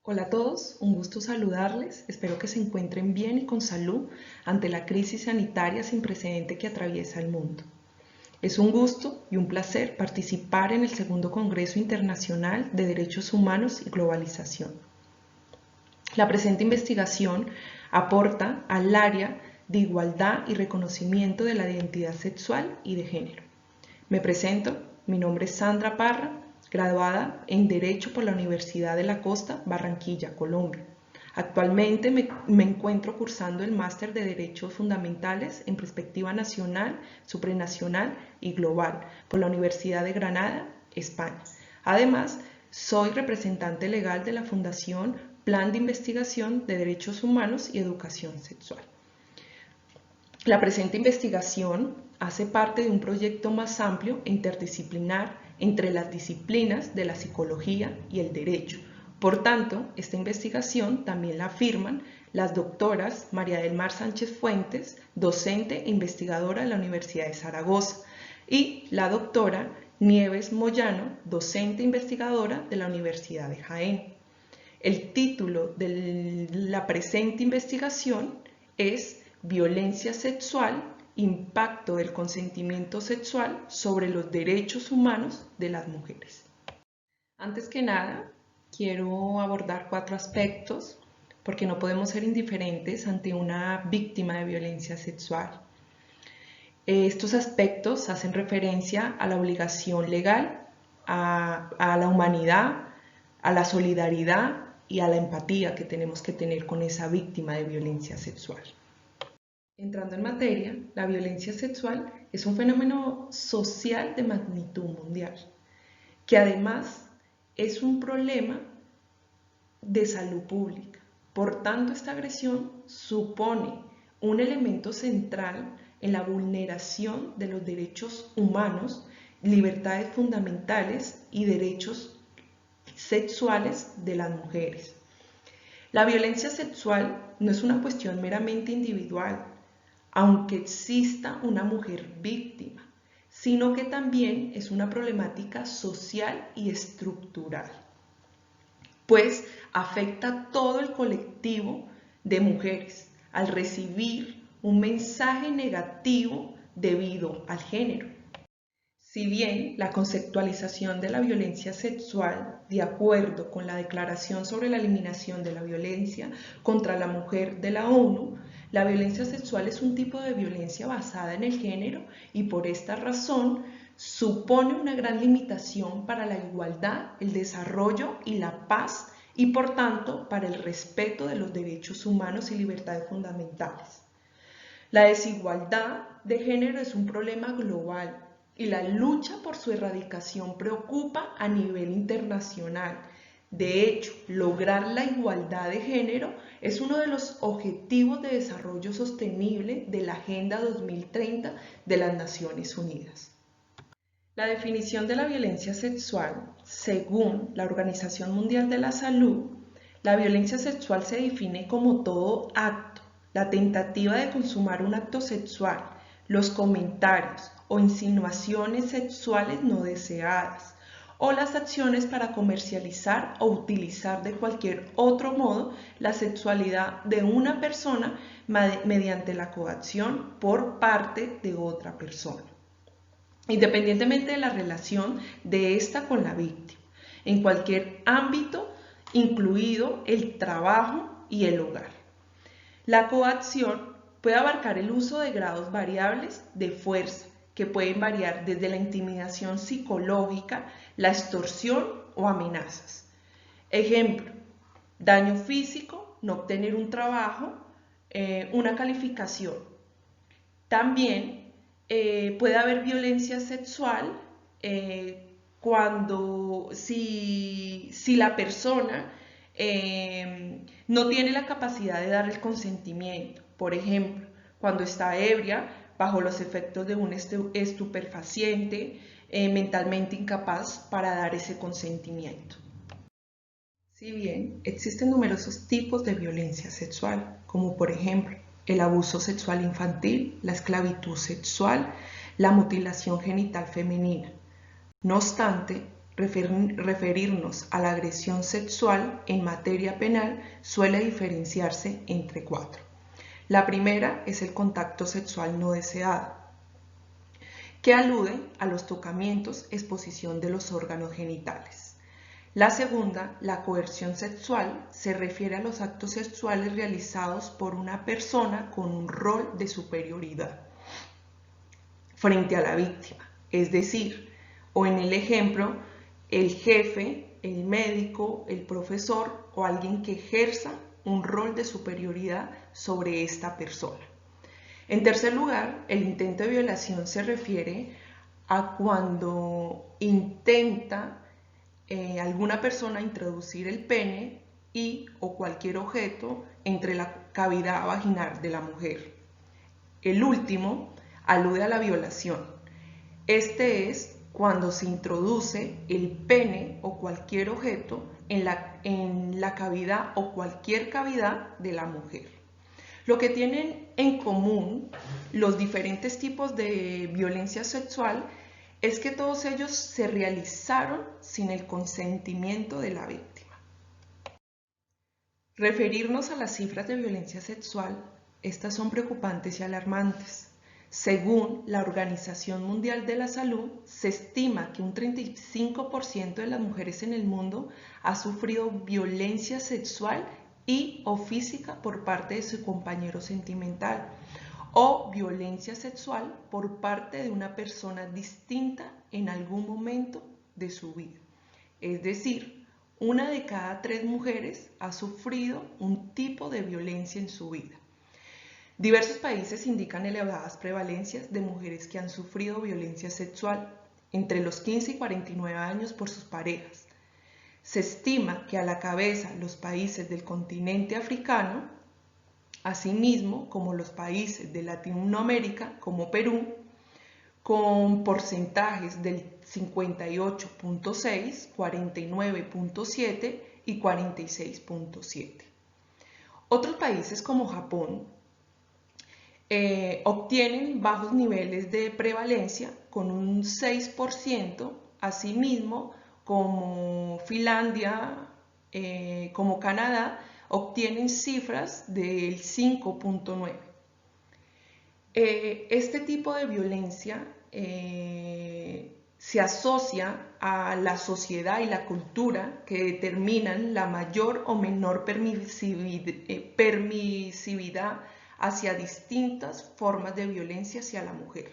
Hola a todos, un gusto saludarles. Espero que se encuentren bien y con salud ante la crisis sanitaria sin precedente que atraviesa el mundo. Es un gusto y un placer participar en el segundo Congreso Internacional de Derechos Humanos y Globalización. La presente investigación aporta al área de igualdad y reconocimiento de la identidad sexual y de género. Me presento, mi nombre es Sandra Parra, graduada en Derecho por la Universidad de la Costa, Barranquilla, Colombia. Actualmente me encuentro cursando el Máster de Derechos Fundamentales en Perspectiva Nacional, Supranacional y Global por la Universidad de Granada, España. Además, soy representante legal de la Fundación Plan de Investigación de Derechos Humanos y Educación Sexual. La presente investigación hace parte de un proyecto más amplio e interdisciplinar entre las disciplinas de la psicología y el derecho. Por tanto, esta investigación también la firman las doctoras María del Mar Sánchez Fuentes, docente e investigadora de la Universidad de Zaragoza, y la doctora Nieves Moyano, docente e investigadora de la Universidad de Jaén. El título de la presente investigación es Violencia sexual, impacto del consentimiento sexual sobre los derechos humanos de las mujeres. Antes que nada, quiero abordar 4 aspectos porque no podemos ser indiferentes ante una víctima de violencia sexual. Estos aspectos hacen referencia a la obligación legal, a la humanidad, a la solidaridad y a la empatía que tenemos que tener con esa víctima de violencia sexual. Entrando en materia, la violencia sexual es un fenómeno social de magnitud mundial, que además es un problema de salud pública. Por tanto, esta agresión supone un elemento central en la vulneración de los derechos humanos, libertades fundamentales y derechos sexuales de las mujeres. La violencia sexual no es una cuestión meramente individual, aunque exista una mujer víctima, sino que también es una problemática social y estructural, pues afecta a todo el colectivo de mujeres al recibir un mensaje negativo debido al género. Si bien la conceptualización de la violencia sexual, de acuerdo con la Declaración sobre la Eliminación de la Violencia contra la Mujer de la ONU, la violencia sexual es un tipo de violencia basada en el género y por esta razón supone una gran limitación para la igualdad, el desarrollo y la paz y por tanto para el respeto de los derechos humanos y libertades fundamentales. La desigualdad de género es un problema global y la lucha por su erradicación preocupa a nivel internacional. De hecho, lograr la igualdad de género es uno de los objetivos de desarrollo sostenible de la Agenda 2030 de las Naciones Unidas. La definición de la violencia sexual, según la Organización Mundial de la Salud, la violencia sexual se define como todo acto, la tentativa de consumar un acto sexual, los comentarios o insinuaciones sexuales no deseadas, o las acciones para comercializar o utilizar de cualquier otro modo la sexualidad de una persona mediante la coacción por parte de otra persona, independientemente de la relación de esta con la víctima, en cualquier ámbito, incluido el trabajo y el hogar. La coacción puede abarcar el uso de grados variables de fuerza, que pueden variar desde la intimidación psicológica, la extorsión o amenazas. Ejemplo, daño físico, no obtener un trabajo, una calificación. También puede haber violencia sexual si la persona no tiene la capacidad de dar el consentimiento. Por ejemplo, cuando está ebria, bajo los efectos de un estupefaciente, mentalmente incapaz para dar ese consentimiento. Si bien existen numerosos tipos de violencia sexual, como por ejemplo el abuso sexual infantil, la esclavitud sexual, la mutilación genital femenina. No obstante, referirnos a la agresión sexual en materia penal suele diferenciarse entre 4. La primera es el contacto sexual no deseado, que alude a los tocamientos, exposición de los órganos genitales. La segunda, la coerción sexual, se refiere a los actos sexuales realizados por una persona con un rol de superioridad frente a la víctima, es decir, o en el ejemplo, el jefe, el médico, el profesor o alguien que ejerza un rol de superioridad sobre esta persona. En tercer lugar, el intento de violación se refiere a cuando intenta alguna persona introducir el pene y o cualquier objeto entre la cavidad vaginal de la mujer. El último alude a la violación. Este es cuando se introduce el pene o cualquier objeto en la cavidad o cualquier cavidad de la mujer. Lo que tienen en común los diferentes tipos de violencia sexual es que todos ellos se realizaron sin el consentimiento de la víctima. Referirnos a las cifras de violencia sexual, estas son preocupantes y alarmantes. Según la Organización Mundial de la Salud, se estima que un 35% de las mujeres en el mundo ha sufrido violencia sexual y o física por parte de su compañero sentimental o violencia sexual por parte de una persona distinta en algún momento de su vida. Es decir, 1 de cada 3 mujeres ha sufrido un tipo de violencia en su vida. Diversos países indican elevadas prevalencias de mujeres que han sufrido violencia sexual entre los 15 y 49 años por sus parejas. Se estima que a la cabeza los países del continente africano, asimismo como los países de Latinoamérica como Perú, con porcentajes del 58.6, 49.7 y 46.7. Otros países como Japón obtienen bajos niveles de prevalencia con un 6%, asimismo como Finlandia, como Canadá, obtienen cifras del 5.9. Este tipo de violencia se asocia a la sociedad y la cultura que determinan la mayor o menor permisividad hacia distintas formas de violencia hacia la mujer.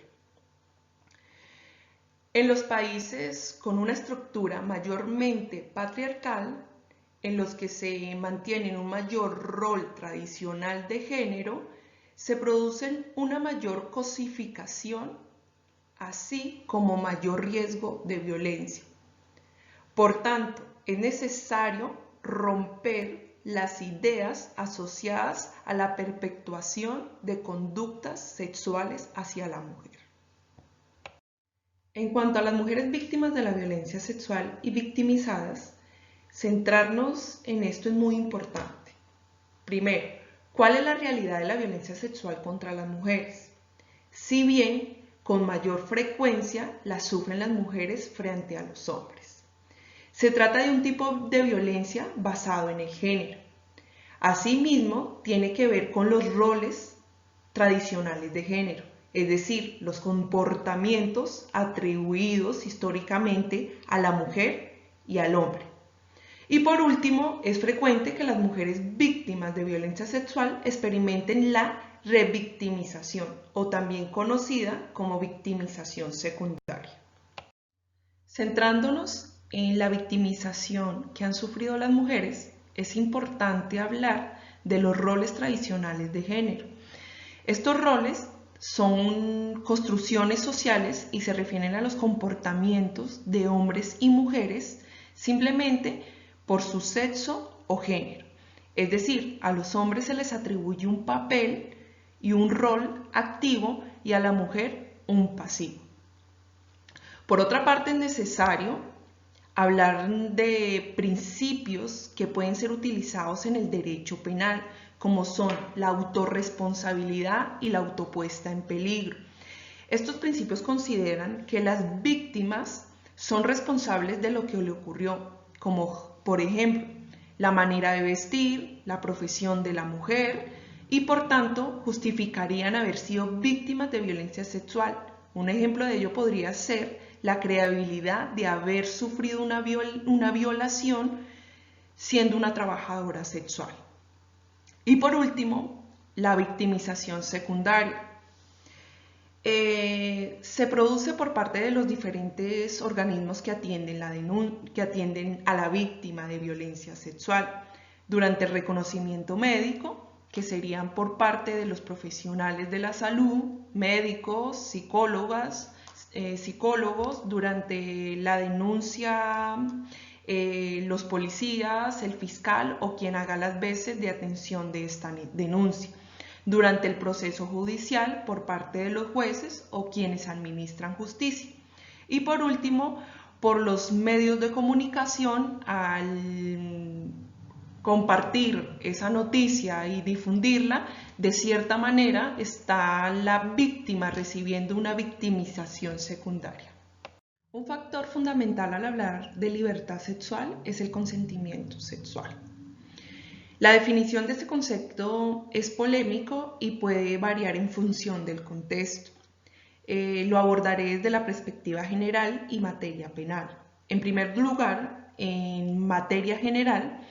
En los países con una estructura mayormente patriarcal, en los que se mantiene un mayor rol tradicional de género, se produce una mayor cosificación, así como mayor riesgo de violencia. Por tanto, es necesario romper las ideas asociadas a la perpetuación de conductas sexuales hacia la mujer. En cuanto a las mujeres víctimas de la violencia sexual y victimizadas, centrarnos en esto es muy importante. Primero, ¿cuál es la realidad de la violencia sexual contra las mujeres? Si bien con mayor frecuencia la sufren las mujeres frente a los hombres. Se trata de un tipo de violencia basado en el género. Asimismo, tiene que ver con los roles tradicionales de género, es decir, los comportamientos atribuidos históricamente a la mujer y al hombre. Y por último, es frecuente que las mujeres víctimas de violencia sexual experimenten la revictimización, o también conocida como victimización secundaria. Centrándonos en la victimización que han sufrido las mujeres, es importante hablar de los roles tradicionales de género. Estos roles son construcciones sociales y se refieren a los comportamientos de hombres y mujeres simplemente por su sexo o género. Es decir, a los hombres se les atribuye un papel y un rol activo y a la mujer un pasivo. Por otra parte, es necesario hablar de principios que pueden ser utilizados en el derecho penal, como son la autorresponsabilidad y la autopuesta en peligro. Estos principios consideran que las víctimas son responsables de lo que le ocurrió, como por ejemplo, la manera de vestir, la profesión de la mujer y por tanto justificarían haber sido víctimas de violencia sexual. Un ejemplo de ello podría ser la creabilidad de haber sufrido una violación siendo una trabajadora sexual. Y por último, la victimización secundaria. Se produce por parte de los diferentes organismos que atienden a la víctima de violencia sexual durante el reconocimiento médico, que serían por parte de los profesionales de la salud, médicos, psicólogos, durante la denuncia, los policías, el fiscal o quien haga las veces de atención de esta denuncia, durante el proceso judicial por parte de los jueces o quienes administran justicia. Y por último, por los medios de comunicación al compartir esa noticia y difundirla, de cierta manera está la víctima recibiendo una victimización secundaria. Un factor fundamental al hablar de libertad sexual es el consentimiento sexual. La definición de este concepto es polémico y puede variar en función del contexto. Lo abordaré desde la perspectiva general y materia penal. En primer lugar, en materia general,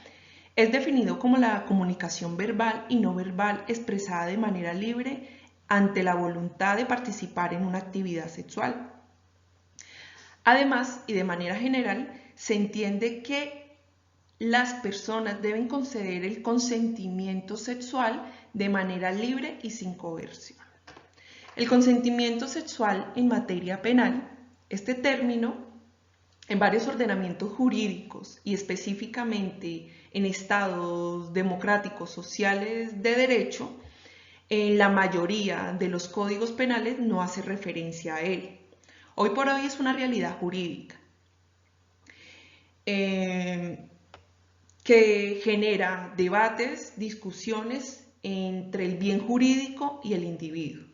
es definido como la comunicación verbal y no verbal expresada de manera libre ante la voluntad de participar en una actividad sexual. Además, y de manera general, se entiende que las personas deben conceder el consentimiento sexual de manera libre y sin coerción. El consentimiento sexual en materia penal, este término, en varios ordenamientos jurídicos y específicamente en estados democráticos sociales de derecho, en la mayoría de los códigos penales no hace referencia a él. Hoy por hoy es una realidad jurídica que genera debates, discusiones entre el bien jurídico y el individuo.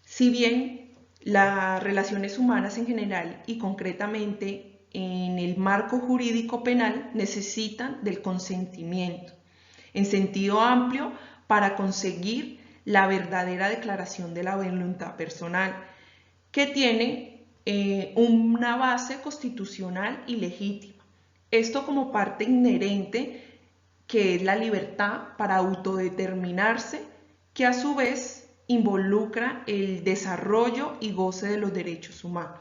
Si bien las relaciones humanas en general y concretamente en el marco jurídico penal necesitan del consentimiento en sentido amplio para conseguir la verdadera declaración de la voluntad personal, que tiene una base constitucional y legítima. Esto como parte inherente que es la libertad para autodeterminarse, que a su vez involucra el desarrollo y goce de los derechos humanos.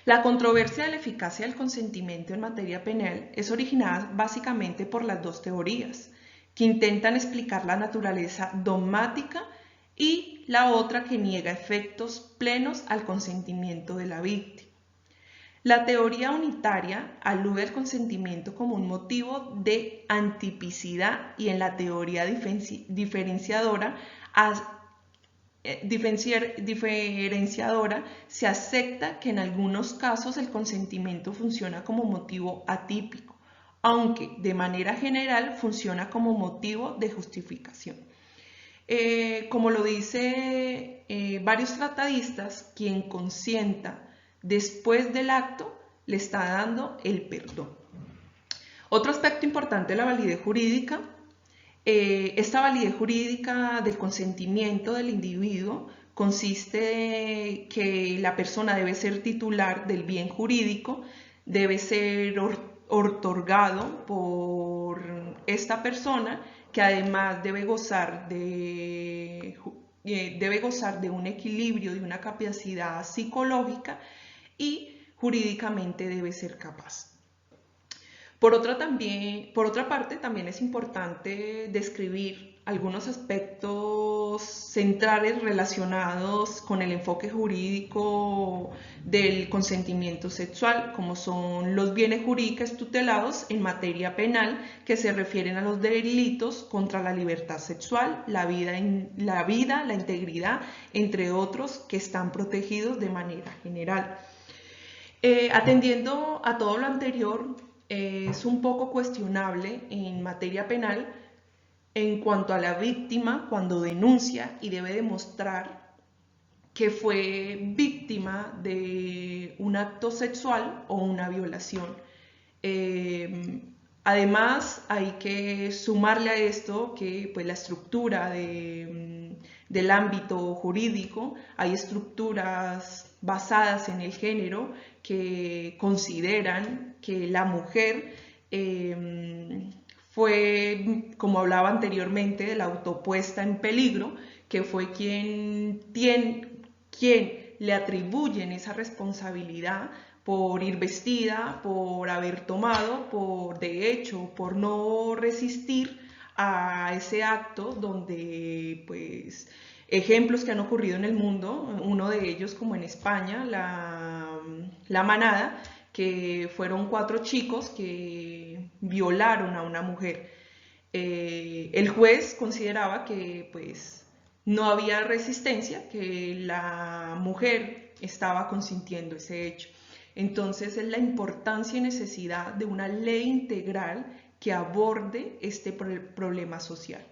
La controversia de la eficacia del consentimiento en materia penal es originada básicamente por las dos teorías, que intentan explicar la naturaleza dogmática y la otra que niega efectos plenos al consentimiento de la víctima. La teoría unitaria alude al consentimiento como un motivo de antipicidad y en la teoría diferenciadora se acepta que en algunos casos el consentimiento funciona como motivo atípico, aunque de manera general funciona como motivo de justificación. Como lo dice varios tratadistas, quien consienta después del acto le está dando el perdón. Otro aspecto importante de la validez jurídica, esta validez jurídica del consentimiento del individuo consiste en que la persona debe ser titular del bien jurídico, debe ser otorgado por esta persona, que además debe gozar de un equilibrio, de una capacidad psicológica y jurídicamente debe ser capaz. Por otra parte, también es importante describir algunos aspectos centrales relacionados con el enfoque jurídico del consentimiento sexual, como son los bienes jurídicos tutelados en materia penal, que se refieren a los delitos contra la libertad sexual, la vida, la integridad, entre otros, que están protegidos de manera general. Atendiendo a todo lo anterior, es un poco cuestionable en materia penal en cuanto a la víctima cuando denuncia y debe demostrar que fue víctima de un acto sexual o una violación. Además, hay que sumarle a esto que pues, la estructura del ámbito jurídico, hay estructuras basadas en el género que consideran que la mujer fue, como hablaba anteriormente, de la autopuesta en peligro, que fue quien le atribuyen esa responsabilidad por ir vestida, por haber tomado, de hecho, por no resistir a ese acto donde, pues, ejemplos que han ocurrido en el mundo, uno de ellos como en España, la Manada, que fueron 4 chicos que violaron a una mujer. El juez consideraba que, pues, no había resistencia, que la mujer estaba consintiendo ese hecho. Entonces es la importancia y necesidad de una ley integral que aborde este problema social.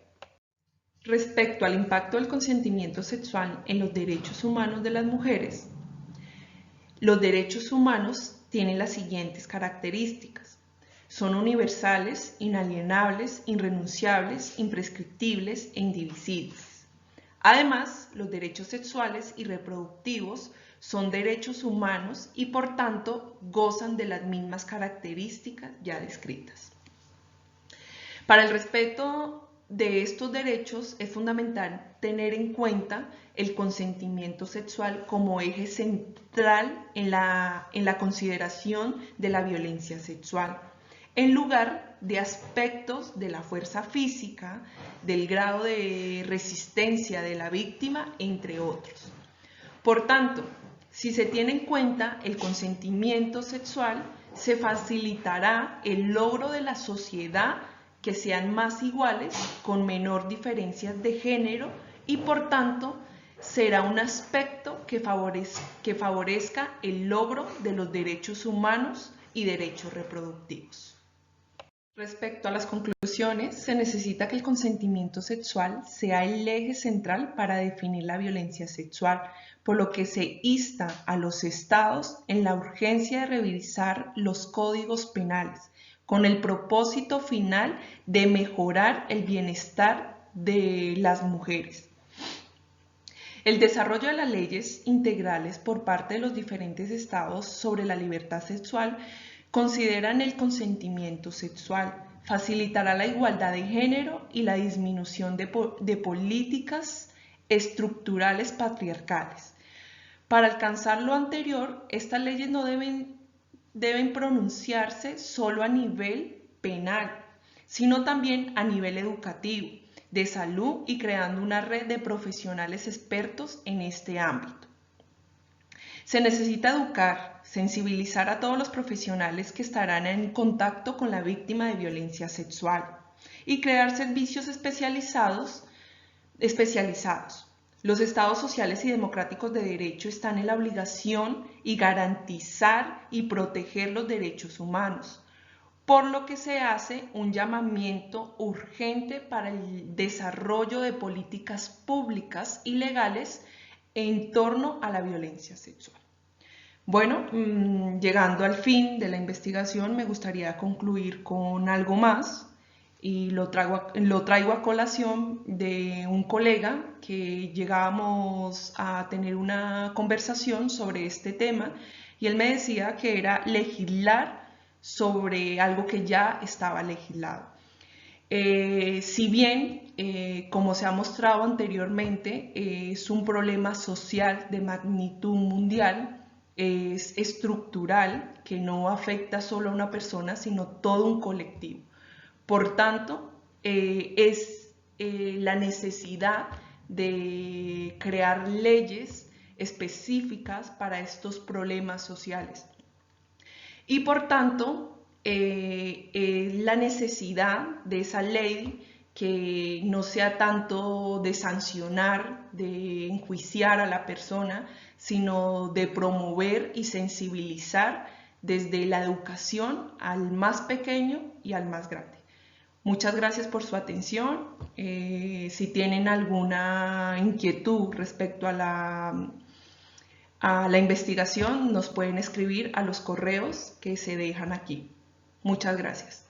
Respecto al impacto del consentimiento sexual en los derechos humanos de las mujeres, los derechos humanos tienen las siguientes características. Son universales, inalienables, irrenunciables, imprescriptibles e indivisibles. Además, los derechos sexuales y reproductivos son derechos humanos y por tanto gozan de las mismas características ya descritas. Para el respeto de estos derechos es fundamental tener en cuenta el consentimiento sexual como eje central en la consideración de la violencia sexual, en lugar de aspectos de la fuerza física, del grado de resistencia de la víctima, entre otros. Por tanto, si se tiene en cuenta el consentimiento sexual, se facilitará el logro de la sociedad que sean más iguales, con menor diferencias de género y por tanto será un aspecto que favorezca el logro de los derechos humanos y derechos reproductivos. Respecto a las conclusiones, se necesita que el consentimiento sexual sea el eje central para definir la violencia sexual, por lo que se insta a los estados en la urgencia de revisar los códigos penales, con el propósito final de mejorar el bienestar de las mujeres. El desarrollo de las leyes integrales por parte de los diferentes estados sobre la libertad sexual consideran el consentimiento sexual, facilitará la igualdad de género y la disminución de políticas estructurales patriarcales. Para alcanzar lo anterior, estas leyes no deben pronunciarse solo a nivel penal, sino también a nivel educativo, de salud y creando una red de profesionales expertos en este ámbito. Se necesita educar, sensibilizar a todos los profesionales que estarán en contacto con la víctima de violencia sexual y crear servicios especializados. Los estados sociales y democráticos de derecho están en la obligación y garantizar y proteger los derechos humanos, por lo que se hace un llamamiento urgente para el desarrollo de políticas públicas y legales en torno a la violencia sexual. Bueno, llegando al fin de la investigación, me gustaría concluir con algo más y lo traigo a colación de un colega que llegábamos a tener una conversación sobre este tema y él me decía que era legislar sobre algo que ya estaba legislado. Si bien, como se ha mostrado anteriormente, es un problema social de magnitud mundial, es estructural, que no afecta solo a una persona, sino todo un colectivo. Por tanto, es la necesidad de crear leyes específicas para estos problemas sociales. Y por tanto, la necesidad de esa ley que no sea tanto de sancionar, de enjuiciar a la persona, sino de promover y sensibilizar desde la educación al más pequeño y al más grande. Muchas gracias por su atención. Si tienen alguna inquietud respecto a A la investigación nos pueden escribir a los correos que se dejan aquí. Muchas gracias.